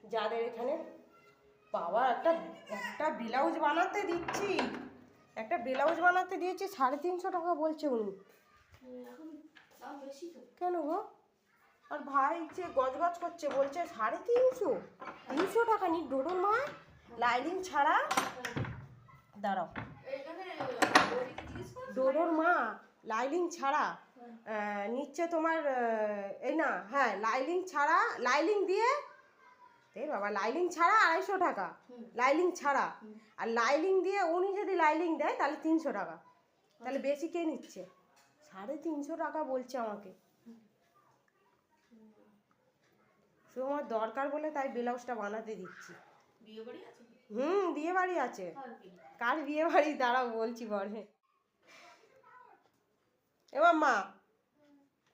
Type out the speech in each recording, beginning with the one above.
যাদের এখানে বাবা একটা ব্লাউজ বানাতে দিচ্ছি, একটা ব্লাউজ বানাতে দিয়েছি 350 টাকা বলছে উনি। কেন গো? আর ভাই যে গজগজ করছে, বলছে 350, 300 টাকা নি ডোডোর মা লাইনিং ছাড়া। দাঁড়াও, ডোডোর মা লাইনিং ছাড়া নিচ্ছে তোমার এই না, হ্যাঁ লাইনিং ছাড়া, লাইনিং দিয়ে বাবা লাইনিং ছাড়া 250 টাকা, লাইনিং ছাড়া। আর লাইনিং দিয়ে উনি যদি লাইনিং দেয় তাহলে 300 টাকা। তাহলে বেশি কে নিচ্ছে? 350 টাকা বলছে আমাকে। তোমার দরকার বলে তাই ব্লাউজটা বানাতে দিচ্ছি। বিয়ে বাড়ি আছে। কার বিয়ে বাড়ি দাঁড়াও বলছি পরে। এবার মা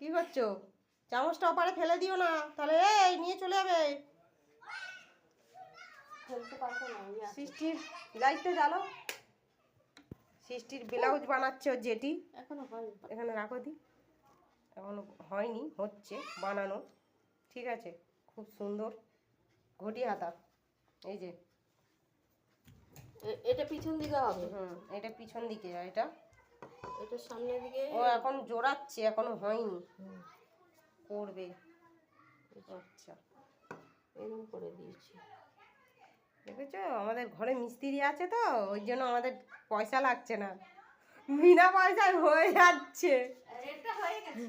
কি করছো? চামচটা ওপারে ফেলে দিও না, তাহলে এই নিয়ে চলে যাবে। সৃষ্টির লাইটটা জ্বালো। সৃষ্টির ব্লাউজ বানাচ্ছে ওর জেঠি, এখনো হয়নি। এখানে রাখো দি, এখনো হয়নি, হচ্ছে বানানো। ঠিক আছে, খুব সুন্দর ঘটি হাতা। এই যে এটা পিছন দিকে হবে। এটা পিছন দিকে, এটা সামনের দিকে। ও এখন জোড়াচ্ছে, এখনো হয়নি, করবে। আচ্ছা, এরকম করে দিয়েছি। দেখেছো আমাদের ঘরে মিস্ত্রি আছে তো, ওই জন্য আমাদের পয়সা লাগছে না, বিনা পয়সায় হয়ে যাচ্ছে। এটা হয়ে গেছে।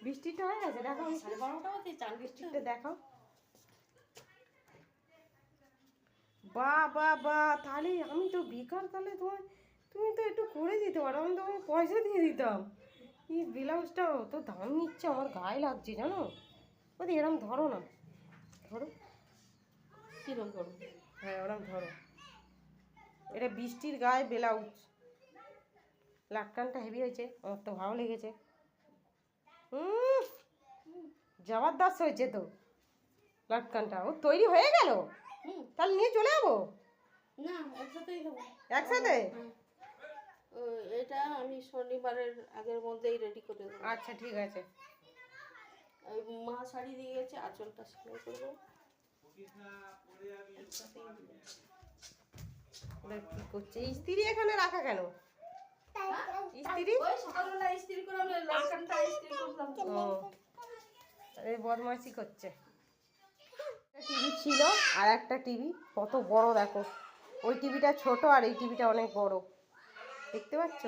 বৃষ্টিটা হয়ে গেছে, দেখো 12:30 বৃষ্টিটা দেখো। বা তাহলে আমি তো বেকার, তাহলে তুমি তো একটু করে দিতে পারো, আমি তোমাকে পয়সা দিয়ে দিতাম। এই ব্লাউজটা তো দাম নিচ্ছে, আমার গায়ে লাগছে জানো। ওদের এরম ধরো না, ধরো কিরম করবো? হ্যাঁ ওরম ধরো। এটা বৃষ্টির গায়ে ব্লাউজ, লাটকানটা হেভি হয়েছে, আমার তো ভালো লেগেছে। জবরদস্ত হয়েছে তো লাটকানটা। ও তৈরি হয়ে গেল, তাহলে নিয়ে চলে যাবো। না, একসাথেই দেবো। একসাথে? এটা আমি শনিবারের আগের মধ্যেই রেডি করে দেবো। আচ্ছা ঠিক আছে। ওই মা শাড়ি দিয়ে গেছে, আঁচলটা সেলাই করবো। কি করছে স্ত্রী এখানে রাখা কেন? স্ত্রী সকালবেলা ইস্ত্রি করে আমি লাটকানটা ইস্ত্রি করলাম। এই বদমাইশি করছে। টিভি ছিল আর একটা টিভি, কত বড় দেখো। ওই টিভিটা ছোট আর এই টিভিটা অনেক বড়, দেখতে পাচ্ছ?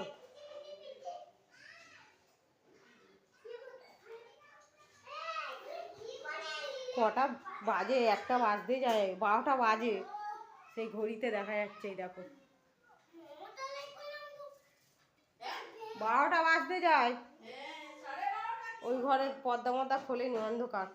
কটা বাজে? 1টা বাজতে যায়, 12টা বাজে, সেই ঘড়িতে দেখা যাচ্ছে। এই দেখো 12টা বাজতে যায়। ওই ঘরের পর্দা মর্দা খোলেনি, অন্ধকার।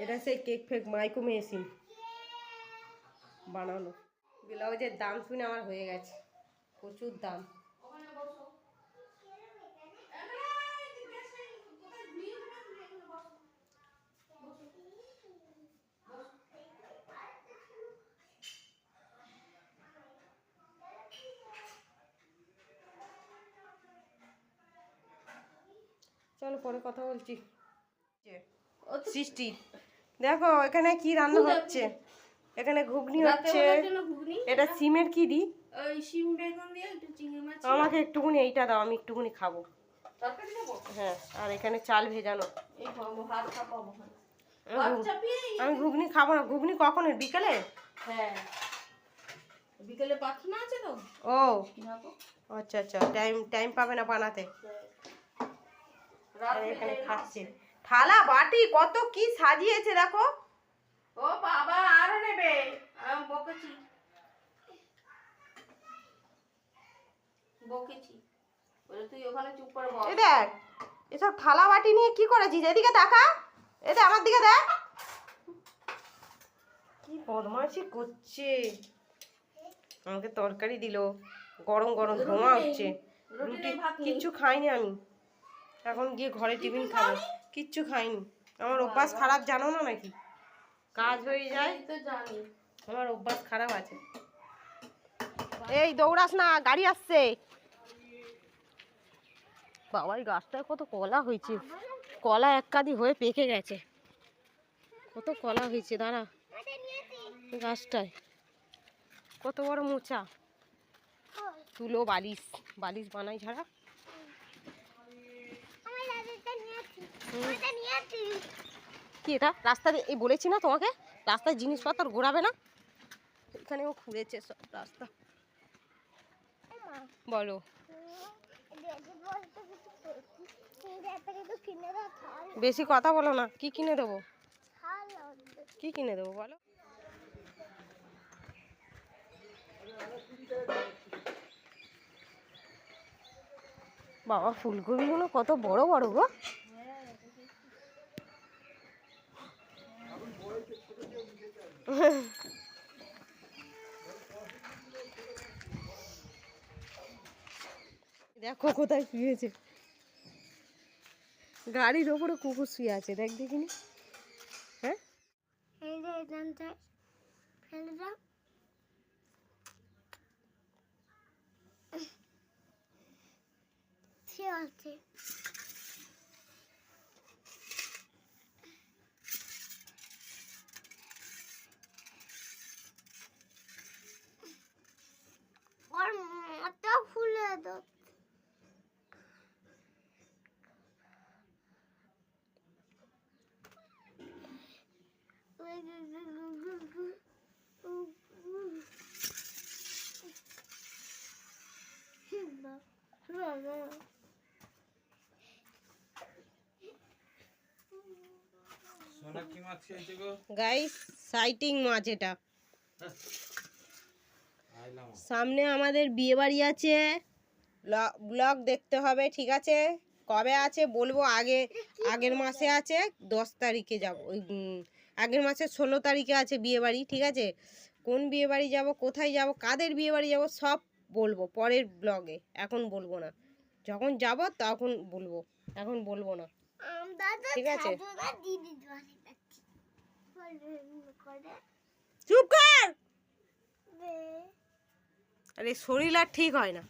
এটা সেই কেক ফেক মাইক্রো মেশিন বানানো। ব্লাউজের দাম শুনে আমার হয়ে গেছে, প্রচুর দাম। চলো পরে কথা বলছি। সৃষ্টি দেখো এখানে কি রান্না হচ্ছে। এখানে ঘুগনি হচ্ছে। এটা সিমের কি দি? ওই শিম বেগুন দিয়ে একটু চিংড়ি মাছ। আমাকে একটুখানি এইটা দাও, আমি একটুখানি খাবো। তরকারি দেবো? হ্যাঁ, আর এখানে চাল ভেজানো। এই ভাত খাবো। আমি ঘুগনি খাবো না। ঘুগনি কখন? বিকেলে? হ্যাঁ, বিকেলে প্রার্থনা আছে তো। ও আচ্ছা আচ্ছা, টাইম পাবে না বানাতে। এখানে খাচ্ছে, থালা বাটি কত কি সাজিয়েছে দেখো। ও বাবা, আরো নেবে? বকেছি বলে তুই ওখানে চুপ করে বস। এই দেখ এসব থালা বাটি নিয়ে কি করেছিস, এদিকে তাকা, এই দেখ আমার দিকে দেখ। কি বদমাইশি করছে, আমাকে তরকারি দিল, গরম গরম ধোঁয়া উঠছে, রুটি কিচ্ছু খাইনি আমি, এখন গিয়ে ঘরে টিফিন খাবো, কিচ্ছু খাইনি। আমার অভ্যাস খারাপ জানো না নাকি, কাজ হয়ে যায় তো জানি। আমার অভ্যাস খারাপ আছে। এই দৌড়াস না, গাড়ি আসছে। বাবা এই গাছটায় কত কলা হয়েছে, কলা এক কাঁদি হয়ে পেকে গেছে, কত কলা হয়েছে। দাঁড়া, গাছটায় কত বড় মোচা। তুলো বালিশ, বালিশ বানাই ছাড়া। কি এটা রাস্তা দিয়ে, এই বলেছি না তোমাকে রাস্তায় জিনিসপত্র ঘোরাবে না, এখানেও খুঁড়েছে সব রাস্তা। বলো, বেশি কথা বলো না। কি কিনে দেবো, কি কিনে দেবো বলো? বাবা ফুলকপিগুলো কত বড় বড় গো। দেখো কোথায় শুয়েছে, গাড়ির ওপরে কুকুর শুয়ে আছে, দেখ দেখিনি। হ্যাঁ ফেলে দাও। ঠিক আছে, ওর মাথা খুলে দাও। গাইস সাইটিং মাছ এটা, সামনে আমাদের বিয়ে বাড়ি আছে, ব্লগ দেখতে হবে ঠিক আছে। কবে আছে বলবো, আগের মাসে আছে 10 তারিখে যাব, ওই আগের মাসে 16 তারিখে আছে বিয়ে বাড়ি ঠিক আছে। কোন বিয়ে বাড়ি যাব, কোথায় যাব, কাদের বিয়ে বাড়ি যাব সব বলবো পরের ব্লগে, এখন বলবো না, যখন যাব তখন বলবো, এখন বলবো না ঠিক আছে। চুপ কর, আরে শরীর আর ঠিক হয় না।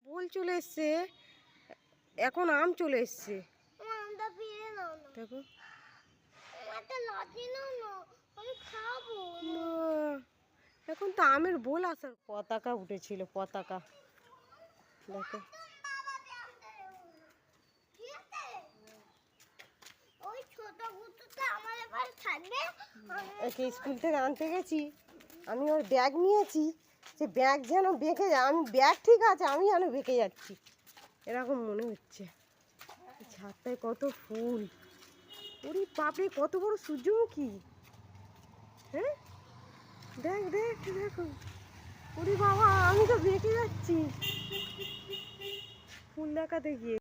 বল চলে এসছে, এখন আম চলে এসছে দেখো। এখন তো আমের বোল আসার, পতাকা উঠেছিল, পতাকা দেখো। একে স্কুল থেকে আনতে গেছি, আমি ওর ব্যাগ নিয়েছি, সে ব্যাগ যেন বেঁকে যায়, আমি ব্যাগ ঠিক আছে, আমি যেন বেঁকে যাচ্ছি এরকম মনে হচ্ছে। ছাদটায় কত ফুল, ওরে বাপরে কত বড় সূর্যমুখী। হ্যাঁ দেখ দেখ দেখো, ওরে বাবা আমি তো বেঁকে যাচ্ছি ফুল দেখাতে গিয়ে।